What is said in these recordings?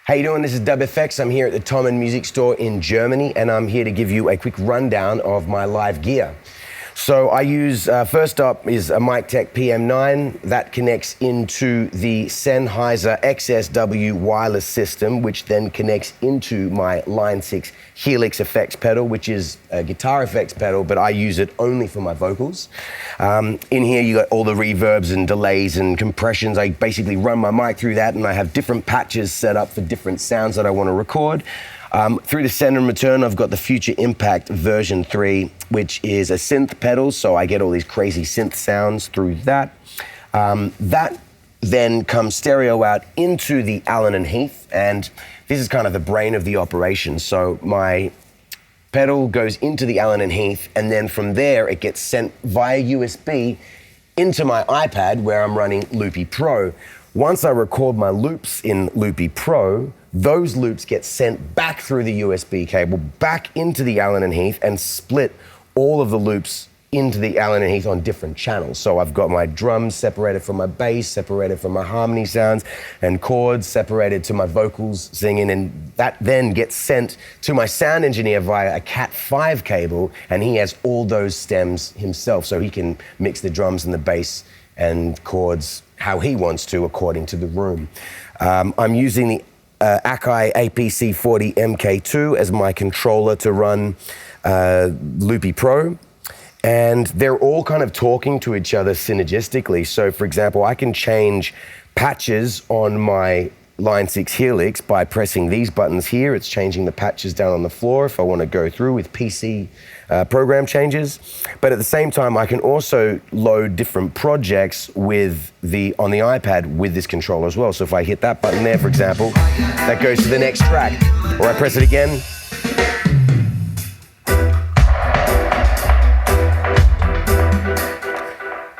How you doing? This is DubFX. I'm here at the Thomann music store in Germany, and I'm here to give you a quick rundown of my live gear. So I use, first up is a Mic-Tech PM9 that connects into the Sennheiser XSW wireless system, which then connects into my Line 6 Helix effects pedal, which is a guitar effects pedal, but I use it only for my vocals. In here you got all the reverbs and delays and compressions. I basically run my mic through that, and I have different patches set up for different sounds that I want to record. Through the send and return, I've got the Future Impact version 3, which is a synth pedal, so I get all these crazy synth sounds through that. That then comes stereo out into the Allen and Heath, and this is kind of the brain of the operation. So my pedal goes into the Allen and Heath, and then from there it gets sent via USB into my iPad where I'm running Loopy Pro. Once I record my loops in Loopy Pro, those loops get sent back through the USB cable, back into the Allen and Heath, and split all of the loops into the Allen and Heath on different channels. So I've got my drums separated from my bass, separated from my harmony sounds, and chords separated to my vocals singing, and that then gets sent to my sound engineer via a Cat5 cable, and he has all those stems himself, so he can mix the drums and the bass and chords how he wants to according to the room. I'm using the Akai APC40 MK2 as my controller to run Loopy Pro, and they're all kind of talking to each other synergistically. So for example, I can change patches on my Line 6 Helix by pressing these buttons here. It's changing the patches down on the floor if I want to go through with PC program changes. But at the same time, I can also load different projects on the iPad with this controller as well. So if I hit that button there, for example, that goes to the next track. Or I press it again.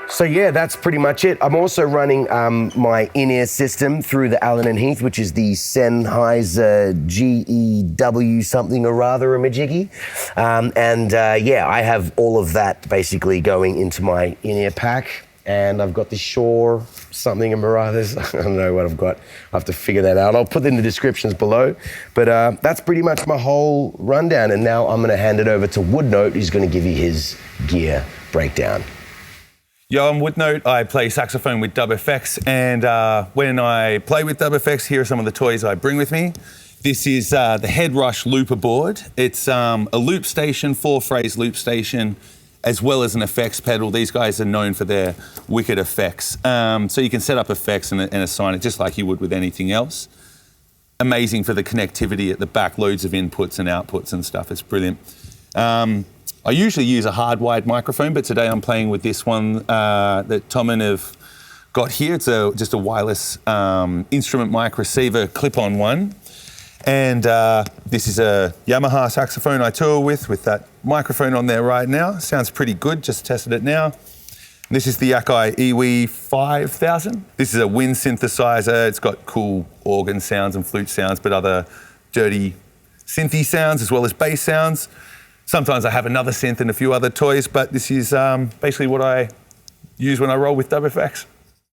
So yeah, that's pretty much it. I'm also running my in-ear system through the Allen and Heath, which is the Sennheiser GEW something or rather, a majiggy. Yeah, I have all of that basically going into my in-ear pack. And I've got the Shure something and Marathas. I don't know what I've got. I have to figure that out. I'll put it in the descriptions below. But that's pretty much my whole rundown. And now I'm gonna hand it over to Woodnote, who's gonna give you his gear breakdown. Yo, I'm Woodnote. I play saxophone with DubFX, and when I play with DubFX, here are some of the toys I bring with me. This is the Head Rush Looper board. It's a loop station, 4-phrase loop station, as well as an effects pedal. These guys are known for their wicked effects. So you can set up effects and assign it just like you would with anything else. Amazing for the connectivity at the back, loads of inputs and outputs and stuff. It's brilliant. I usually use a hardwired microphone, but today I'm playing with this one that Thomann have got here. It's just a wireless instrument mic receiver clip-on one. And this is a Yamaha saxophone I tour with that microphone on there right now. Sounds pretty good, just tested it now. This is the Akai EWI 5000. This is a wind synthesizer. It's got cool organ sounds and flute sounds, but other dirty synthy sounds as well as bass sounds. Sometimes I have another synth and a few other toys, but this is basically what I use when I roll with DubFX.